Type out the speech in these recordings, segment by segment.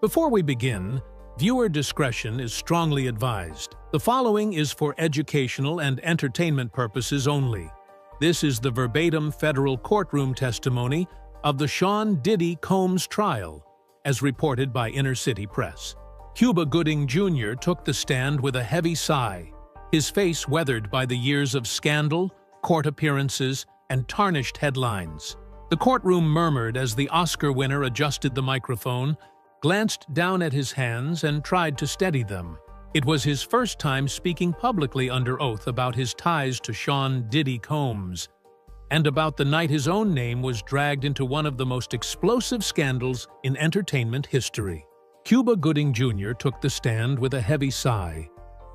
Before we begin, viewer discretion is strongly advised. The following is for educational and entertainment purposes only. This is the verbatim federal courtroom testimony of the Sean Diddy Combs trial, as reported by Inner City Press. Cuba Gooding Jr. took the stand with a heavy sigh, his face weathered by the years of scandal, court appearances, and tarnished headlines. The courtroom murmured as the Oscar winner adjusted the microphone, glanced down at his hands, and tried to steady them. It was his first time speaking publicly under oath about his ties to Sean Diddy Combs, and about the night his own name was dragged into one of the most explosive scandals in entertainment history. Cuba Gooding Jr. took the stand with a heavy sigh,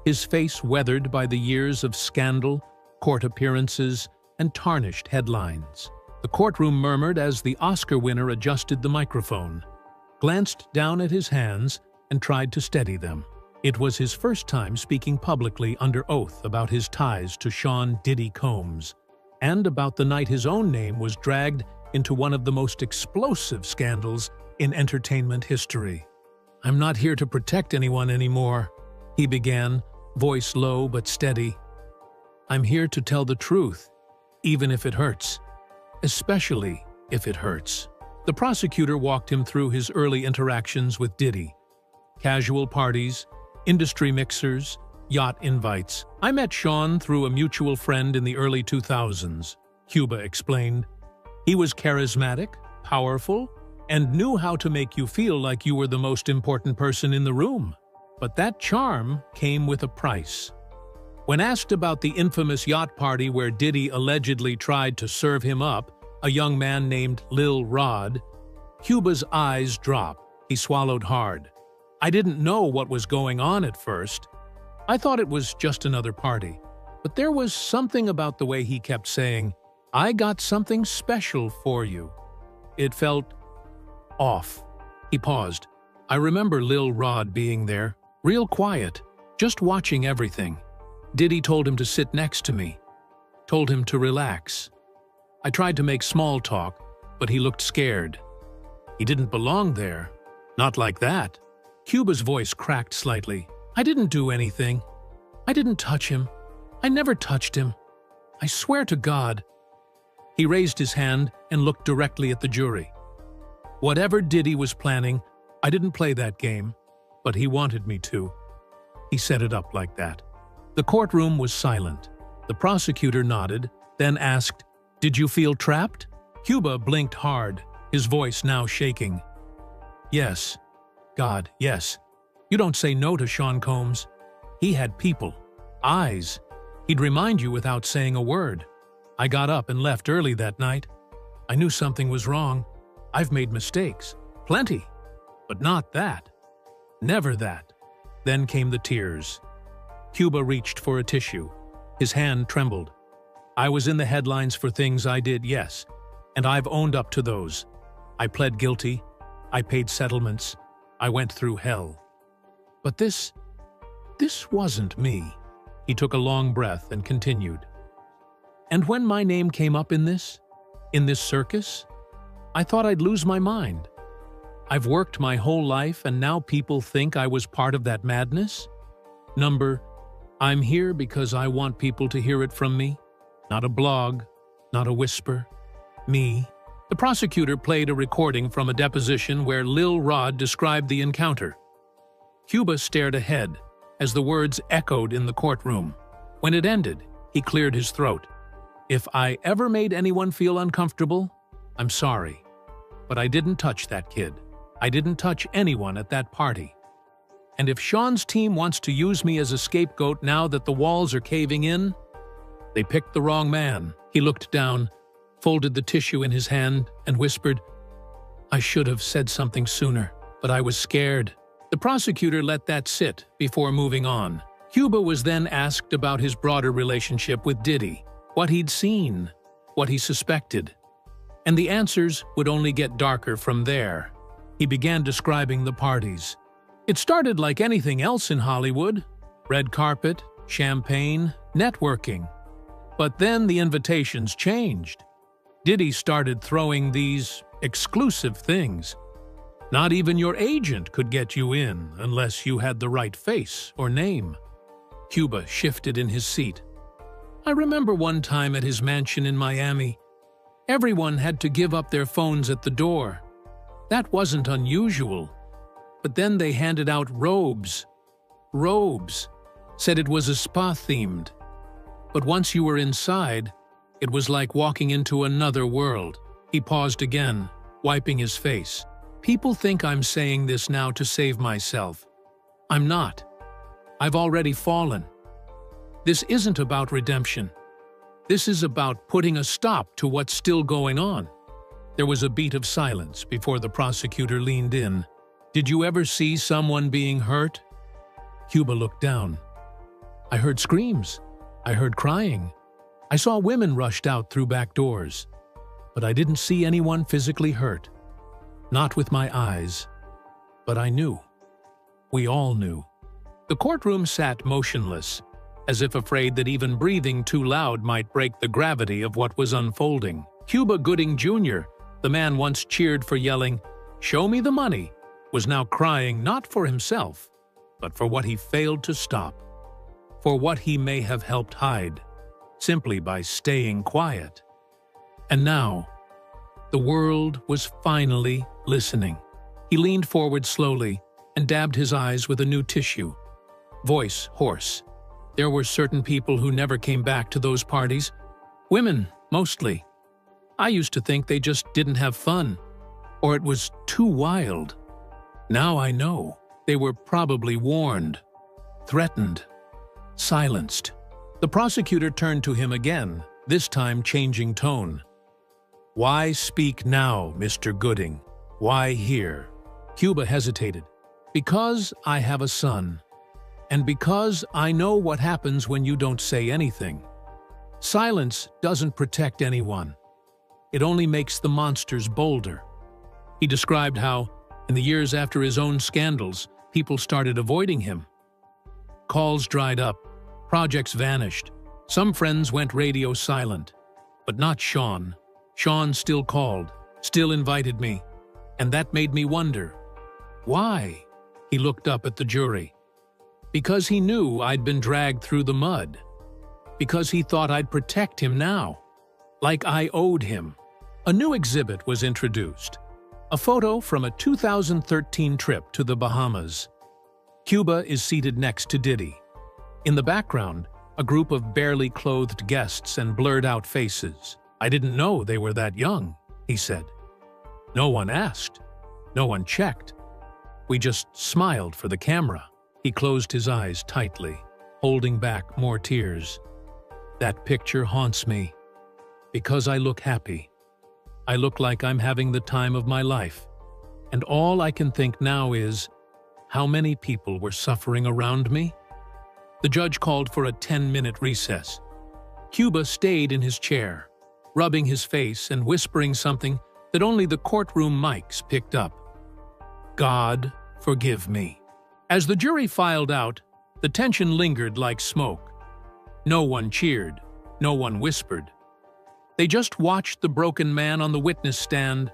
his face weathered by the years of scandal, court appearances, and tarnished headlines. The courtroom murmured as the Oscar winner adjusted the microphone, glanced down at his hands, and tried to steady them. It was his first time speaking publicly under oath about his ties to Sean Diddy Combs, and about the night his own name was dragged into one of the most explosive scandals in entertainment history. "I'm not here to protect anyone anymore," he began, voice low but steady. "I'm here to tell the truth, even if it hurts. Especially if it hurts." The prosecutor walked him through his early interactions with Diddy. Casual parties, industry mixers, yacht invites. "I met Sean through a mutual friend in the early 2000s, Cuba explained. "He was charismatic, powerful, and knew how to make you feel like you were the most important person in the room. But that charm came with a price." When asked about the infamous yacht party where Diddy allegedly tried to serve him up, a young man named Lil Rod, Cuba's eyes dropped. He swallowed hard. "I didn't know what was going on at first. I thought it was just another party. But there was something about the way he kept saying, 'I got something special for you.' It felt off." He paused. "I remember Lil Rod being there, real quiet, just watching everything. Diddy told him to sit next to me, told him to relax. I tried to make small talk, but he looked scared. He didn't belong there. Not like that." Cuba's voice cracked slightly. "I didn't do anything. I didn't touch him. I never touched him. I swear to God." He raised his hand and looked directly at the jury. "Whatever Diddy was planning, I didn't play that game, but he wanted me to." He set it up like that. The courtroom was silent. The prosecutor nodded, then asked, "Did you feel trapped?" Cuba blinked hard, his voice now shaking. "Yes. God, yes. You don't say no to Sean Combs. He had people, eyes. He'd remind you without saying a word. I got up and left early that night. I knew something was wrong. I've made mistakes. Plenty. But not that. Never that." Then came the tears. Cuba reached for a tissue. His hand trembled. "I was in the headlines for things I did, yes, and I've owned up to those. I pled guilty. I paid settlements. I went through hell. But this wasn't me." He took a long breath and continued. "And when my name came up in this circus, I thought I'd lose my mind. I've worked my whole life and now people think I was part of that madness? I'm here because I want people to hear it from me. Not a blog, not a whisper. Me." The prosecutor played a recording from a deposition where Lil Rod described the encounter. Cuba stared ahead as the words echoed in the courtroom. When it ended, he cleared his throat. "If I ever made anyone feel uncomfortable, I'm sorry. But I didn't touch that kid. I didn't touch anyone at that party. And if Sean's team wants to use me as a scapegoat now that the walls are caving in, they picked the wrong man." He looked down, folded the tissue in his hand, and whispered, "I should have said something sooner, but I was scared." The prosecutor let that sit before moving on. Cuba was then asked about his broader relationship with Diddy, what he'd seen, what he suspected. And the answers would only get darker from there. He began describing the parties. "It started like anything else in Hollywood. Red carpet, champagne, networking. But then the invitations changed. Diddy started throwing these exclusive things. Not even your agent could get you in unless you had the right face or name. Cuba shifted in his seat. I remember one time at his mansion in Miami. Everyone had to give up their phones at the door. That wasn't unusual. But then they handed out robes. Robes. Said it was a spa-themed. But once you were inside, it was like walking into another world. He paused again, wiping his face. People think I'm saying this now to save myself. I'm not. I've already fallen. This isn't about redemption. This is about putting a stop to what's still going on. There was a beat of silence before the prosecutor leaned in. Did you ever see someone being hurt? Cuba looked down. I heard screams. I heard crying. I saw women rushed out through back doors. But I didn't see anyone physically hurt. Not with my eyes. But I knew. We all knew. The courtroom sat motionless, as if afraid that even breathing too loud might break the gravity of what was unfolding. Cuba Gooding Jr., the man once cheered for yelling, "Show me the money," was now crying not for himself, but for what he failed to stop, for what he may have helped hide, simply by staying quiet. And now, the world was finally listening. He leaned forward slowly and dabbed his eyes with a new tissue. Voice hoarse. There were certain people who never came back to those parties. Women, mostly. I used to think they just didn't have fun, or it was too wild. Now I know. They were probably warned, threatened, silenced. The prosecutor turned to him again, this time changing tone. Why speak now, Mr. Gooding? Why here? Cuba hesitated. Because I have a son. And because I know what happens when you don't say anything. Silence doesn't protect anyone. It only makes the monsters bolder. He described how, in the years after his own scandals, people started avoiding him. Calls dried up, projects vanished. Some friends went radio silent. But not Sean. Sean still called, still invited me. And that made me wonder. Why? He looked up at the jury. Because he knew I'd been dragged through the mud. Because he thought I'd protect him now. Like I owed him. A new exhibit was introduced. A photo from a 2013 trip to the Bahamas. Cuba is seated next to Diddy. In the background, a group of barely clothed guests and blurred-out faces. I didn't know they were that young, he said. No one asked. No one checked. We just smiled for the camera. He closed his eyes tightly, holding back more tears. That picture haunts me. Because I look happy. I look like I'm having the time of my life. And all I can think now is, how many people were suffering around me? The judge called for a 10-minute recess. Cuba stayed in his chair, rubbing his face and whispering something that only the courtroom mics picked up. God, forgive me. As the jury filed out, the tension lingered like smoke. No one cheered, no one whispered. They just watched the broken man on the witness stand,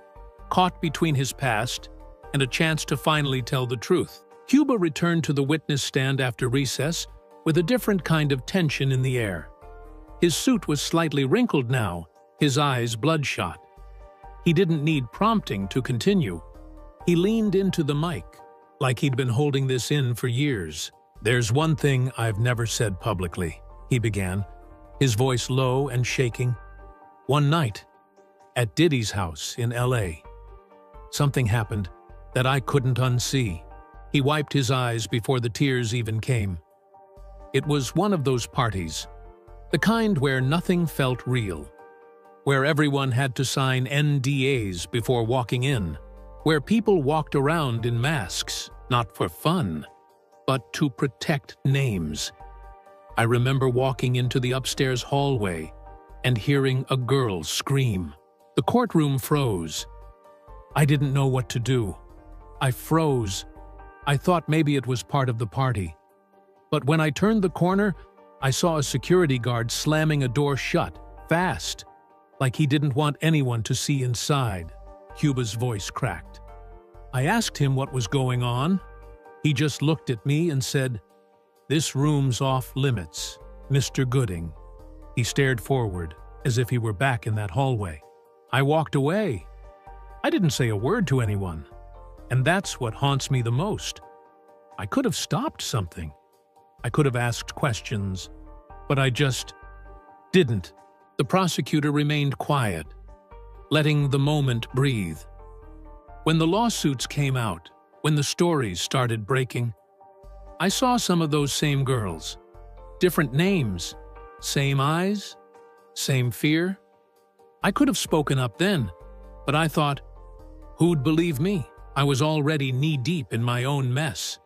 caught between his past and a chance to finally tell the truth. Cuba returned to the witness stand after recess with a different kind of tension in the air. His suit was slightly wrinkled now, his eyes bloodshot. He didn't need prompting to continue. He leaned into the mic, like he'd been holding this in for years. There's one thing I've never said publicly, he began, his voice low and shaking. One night, at Diddy's house in L.A., something happened that I couldn't unsee. He wiped his eyes before the tears even came. It was one of those parties, the kind where nothing felt real, where everyone had to sign NDAs before walking in, where people walked around in masks, not for fun, but to protect names. I remember walking into the upstairs hallway and hearing a girl scream. The courtroom froze. I didn't know what to do. I froze. I thought maybe it was part of the party. But when I turned the corner, I saw a security guard slamming a door shut, fast, like he didn't want anyone to see inside. Cuba's voice cracked. I asked him what was going on. He just looked at me and said, "This room's off limits, Mr. Gooding." He stared forward, as if he were back in that hallway. I walked away. I didn't say a word to anyone. And that's what haunts me the most. I could have stopped something. I could have asked questions, but I just didn't. The prosecutor remained quiet, letting the moment breathe. When the lawsuits came out, when the stories started breaking, I saw some of those same girls. Different names, same eyes, same fear. I could have spoken up then, but I thought, who'd believe me? I was already knee-deep in my own mess.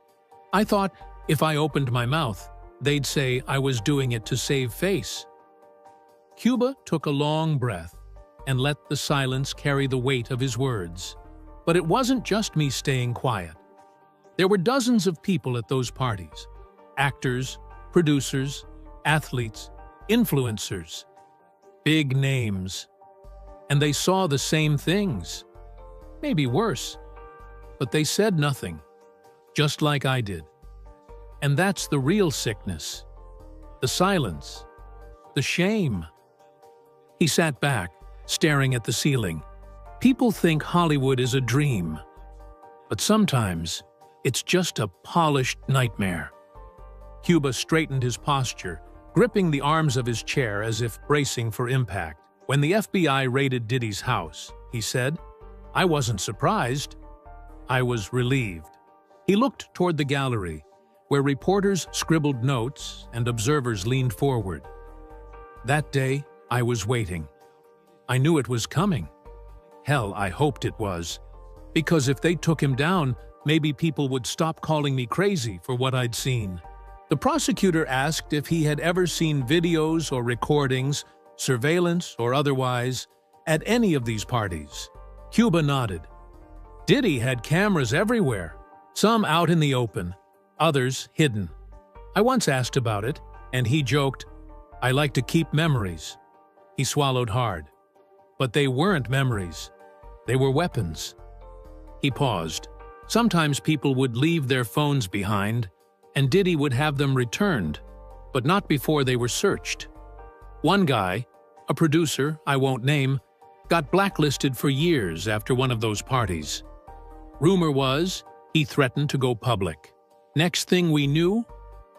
I thought if I opened my mouth, they'd say I was doing it to save face. Cuba took a long breath and let the silence carry the weight of his words. But it wasn't just me staying quiet. There were dozens of people at those parties. Actors, producers, athletes, influencers. Big names. And they saw the same things. Maybe worse. But they said nothing, just like I did. And that's the real sickness. The silence. The shame. He sat back, staring at the ceiling. People think Hollywood is a dream. But sometimes, it's just a polished nightmare. Cuba straightened his posture, gripping the arms of his chair as if bracing for impact. When the FBI raided Diddy's house, he said, "I wasn't surprised. I was relieved." He looked toward the gallery, where reporters scribbled notes and observers leaned forward. That day, I was waiting. I knew it was coming. Hell, I hoped it was. Because if they took him down, maybe people would stop calling me crazy for what I'd seen. The prosecutor asked if he had ever seen videos or recordings, surveillance or otherwise, at any of these parties. Cuba nodded. Diddy had cameras everywhere, some out in the open, others hidden. I once asked about it, and he joked, "I like to keep memories." He swallowed hard. But they weren't memories. They were weapons. He paused. Sometimes people would leave their phones behind, and Diddy would have them returned, but not before they were searched. One guy, a producer I won't name, got blacklisted for years after one of those parties. Rumor was he threatened to go public. Next thing we knew,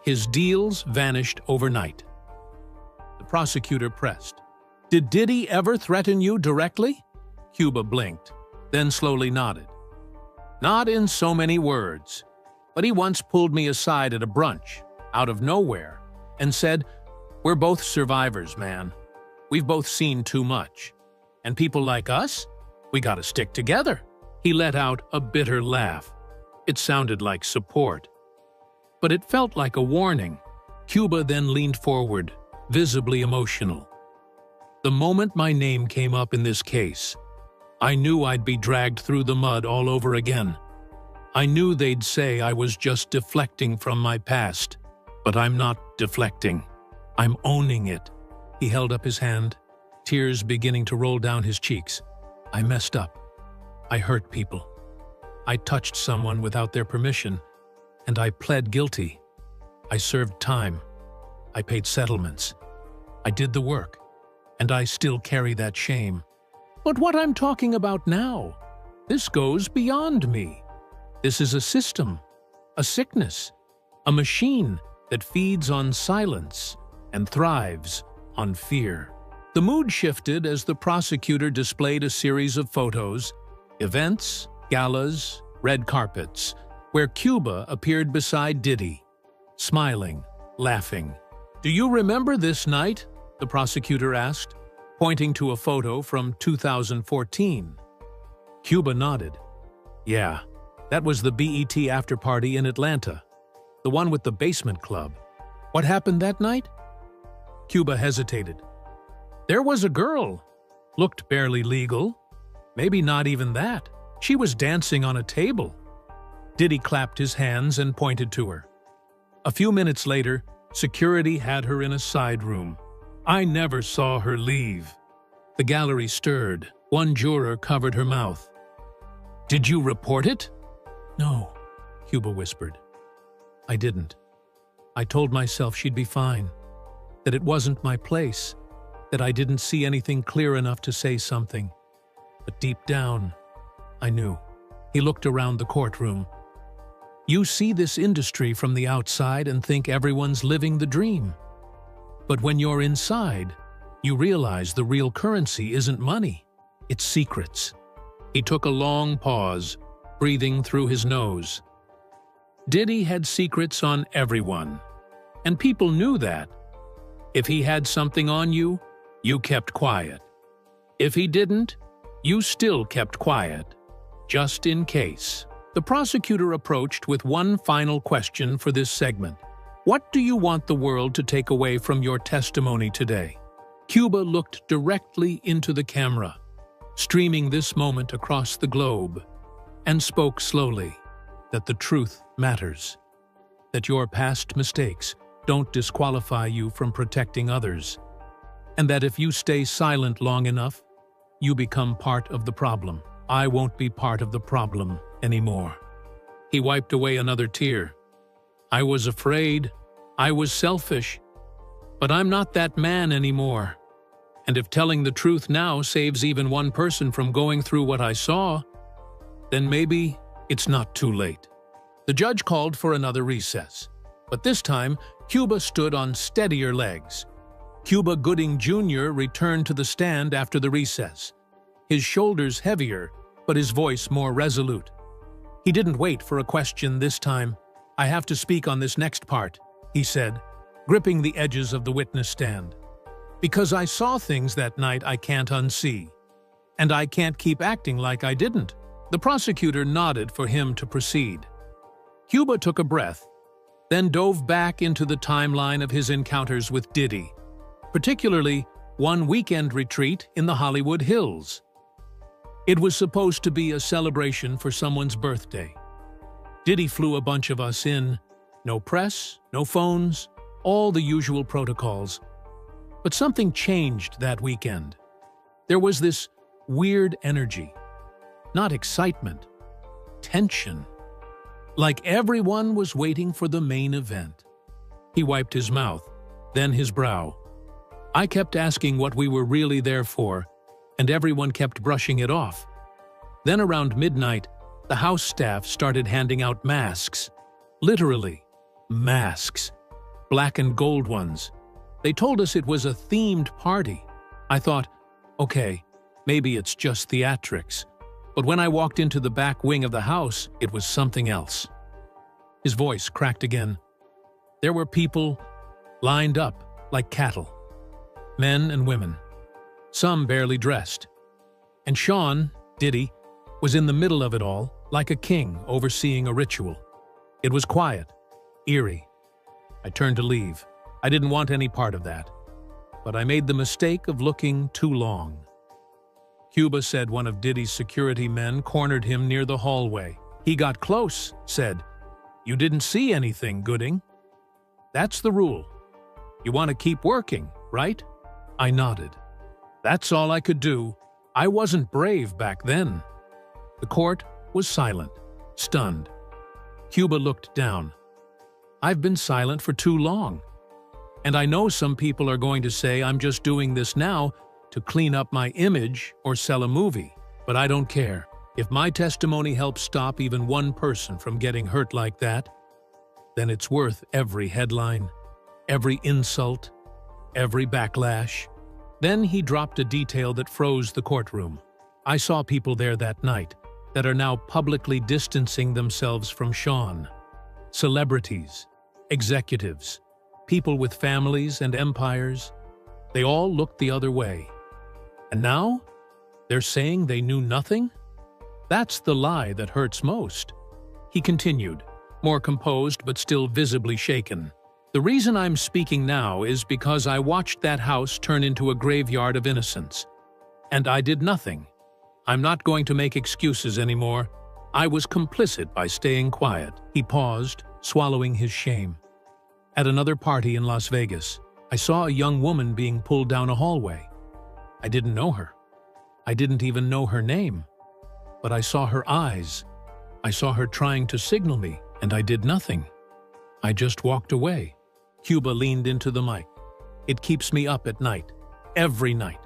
his deals vanished overnight. The prosecutor pressed. "Did Diddy ever threaten you directly?" Cuba blinked, then slowly nodded. "Not in so many words, but he once pulled me aside at a brunch, out of nowhere, and said, 'We're both survivors, man. We've both seen too much. And people like us, we gotta stick together.'" He let out a bitter laugh. It sounded like support. But it felt like a warning. Cuba then leaned forward, visibly emotional. "The moment my name came up in this case, I knew I'd be dragged through the mud all over again. I knew they'd say I was just deflecting from my past, but I'm not deflecting. I'm owning it." He held up his hand, tears beginning to roll down his cheeks. "I messed up. I hurt people. I touched someone without their permission, and I pled guilty. I served time. I paid settlements. I did the work, and I still carry that shame. But what I'm talking about now, this goes beyond me. This is a system, a sickness, a machine that feeds on silence and thrives on fear." The mood shifted as the prosecutor displayed a series of photos, events, galas, red carpets, where Cuba appeared beside Diddy, smiling, laughing. "Do you remember this night?" the prosecutor asked, pointing to a photo from 2014. Cuba nodded. "Yeah, that was the BET after-party in Atlanta, the one with the basement club. What happened that night?" Cuba hesitated. "There was a girl. Looked barely legal. Maybe not even that. She was dancing on a table." Diddy clapped his hands and pointed to her. A few minutes later, security had her in a side room. I never saw her leave. The gallery stirred. One juror covered her mouth. "Did you report it?" No, Cuba whispered. I didn't. I told myself she'd be fine, that it wasn't my place, that I didn't see anything clear enough to say something. But deep down, I knew. He looked around the courtroom. You see this industry from the outside and think everyone's living the dream. But when you're inside, you realize the real currency isn't money, it's secrets. He took a long pause, breathing through his nose. Diddy had secrets on everyone, and people knew that. If he had something on you, you kept quiet. If he didn't, you still kept quiet, just in case. The prosecutor approached with one final question for this segment. What do you want the world to take away from your testimony today? Cuba looked directly into the camera, streaming this moment across the globe, and spoke slowly that the truth matters, that your past mistakes don't disqualify you from protecting others, and that if you stay silent long enough, you become part of the problem. I won't be part of the problem anymore. He wiped away another tear. I was afraid. I was selfish. But I'm not that man anymore. And if telling the truth now saves even one person from going through what I saw, then maybe it's not too late. The judge called for another recess, but this time Cuba stood on steadier legs. Cuba Gooding Jr. returned to the stand after the recess, his shoulders heavier, but his voice more resolute. He didn't wait for a question this time. I have to speak on this next part, he said, gripping the edges of the witness stand. Because I saw things that night I can't unsee, and I can't keep acting like I didn't. The prosecutor nodded for him to proceed. Cuba took a breath, then dove back into the timeline of his encounters with Diddy, particularly one weekend retreat in the Hollywood Hills. It was supposed to be a celebration for someone's birthday. Diddy flew a bunch of us in, no press, no phones, all the usual protocols. But something changed that weekend. There was this weird energy, not excitement, tension. Like everyone was waiting for the main event. He wiped his mouth, then his brow. I kept asking what we were really there for, and everyone kept brushing it off. Then around midnight, the house staff started handing out masks. Literally, masks. Black and gold ones. They told us it was a themed party. I thought, okay, maybe it's just theatrics. But when I walked into the back wing of the house, it was something else. His voice cracked again. There were people lined up like cattle. Men and women. Some barely dressed. And Sean, Diddy, was in the middle of it all, like a king overseeing a ritual. It was quiet, eerie. I turned to leave. I didn't want any part of that. But I made the mistake of looking too long. Cuba said one of Diddy's security men cornered him near the hallway. He got close, said, "You didn't see anything, Gooding." That's the rule. You want to keep working, right? I nodded. That's all I could do. I wasn't brave back then. The court was silent, stunned. Cuba looked down. I've been silent for too long. And I know some people are going to say I'm just doing this now to clean up my image or sell a movie, but I don't care. If my testimony helps stop even one person from getting hurt like that, then it's worth every headline, every insult, every backlash. Then he dropped a detail that froze the courtroom. I saw people there that night that are now publicly distancing themselves from Sean. Celebrities, executives, people with families and empires, they all looked the other way. And now, they're saying they knew nothing? That's the lie that hurts most. He continued, more composed but still visibly shaken. The reason I'm speaking now is because I watched that house turn into a graveyard of innocence. And I did nothing. I'm not going to make excuses anymore. I was complicit by staying quiet. He paused, swallowing his shame. At another party in Las Vegas, I saw a young woman being pulled down a hallway. I didn't know her. I didn't even know her name. But I saw her eyes. I saw her trying to signal me, and I did nothing. I just walked away. Cuba leaned into the mic. It keeps me up at night, every night.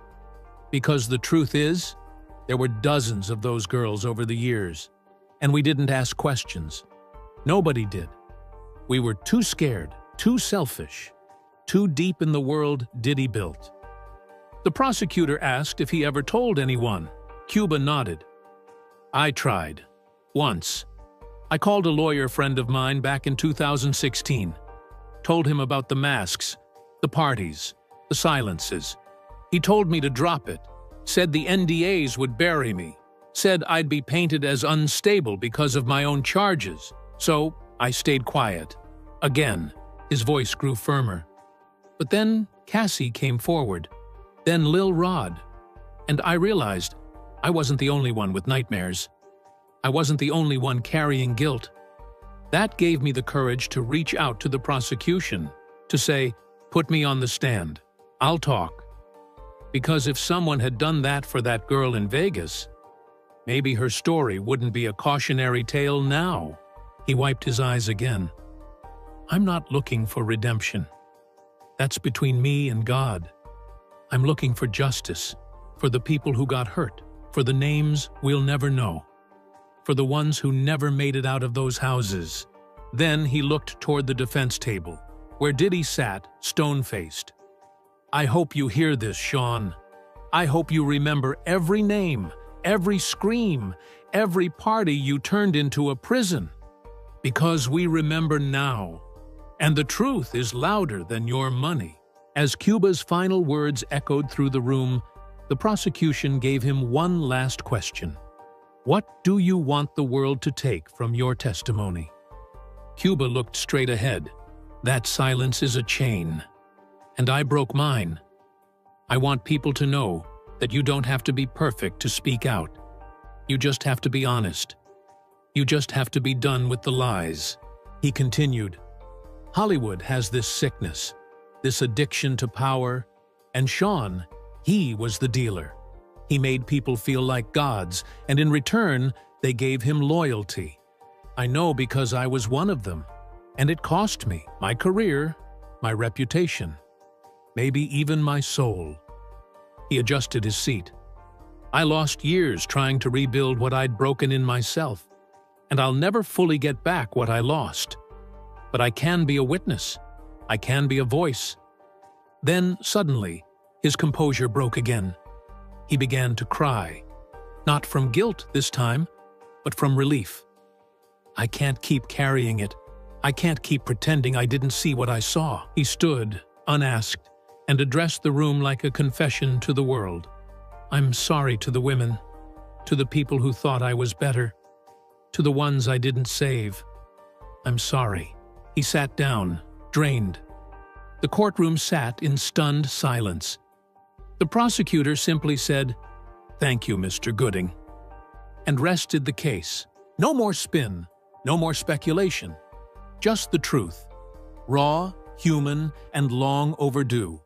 Because the truth is, there were dozens of those girls over the years, and we didn't ask questions. Nobody did. We were too scared, too selfish, too deep in the world Diddy built. The prosecutor asked if he ever told anyone. Cuba nodded. I tried. Once. I called a lawyer friend of mine back in 2016. Told him about the masks, the parties, the silences. He told me to drop it. Said the NDAs would bury me. Said I'd be painted as unstable because of my own charges. So I stayed quiet. Again, his voice grew firmer. But then Cassie came forward. Then Lil Rod. And I realized I wasn't the only one with nightmares. I wasn't the only one carrying guilt. That gave me the courage to reach out to the prosecution, to say, put me on the stand. I'll talk. Because if someone had done that for that girl in Vegas, maybe her story wouldn't be a cautionary tale now. He wiped his eyes again. I'm not looking for redemption. That's between me and God. I'm looking for justice, for the people who got hurt, for the names we'll never know, for the ones who never made it out of those houses. Then he looked toward the defense table, where Diddy sat, stone-faced. I hope you hear this, Sean. I hope you remember every name, every scream, every party you turned into a prison. Because we remember now, and the truth is louder than your money. As Cuba's final words echoed through the room, the prosecution gave him one last question. What do you want the world to take from your testimony? Cuba looked straight ahead. That silence is a chain. And I broke mine. I want people to know that you don't have to be perfect to speak out. You just have to be honest. You just have to be done with the lies. He continued, Hollywood has this sickness, this addiction to power, and Sean, he was the dealer. He made people feel like gods, and in return, they gave him loyalty. I know because I was one of them, and it cost me my career, my reputation, maybe even my soul. He adjusted his seat. I lost years trying to rebuild what I'd broken in myself, and I'll never fully get back what I lost. But I can be a witness. I can be a voice. Then, suddenly, his composure broke again. He began to cry. Not from guilt this time, but from relief. I can't keep carrying it. I can't keep pretending I didn't see what I saw. He stood, unasked, and addressed the room like a confession to the world. I'm sorry to the women, to the people who thought I was better, to the ones I didn't save. I'm sorry. He sat down, drained. The courtroom sat in stunned silence. The prosecutor simply said, "Thank you, Mr. Gooding," and rested the case. No more spin, no more speculation. Just the truth. Raw, human, and long overdue.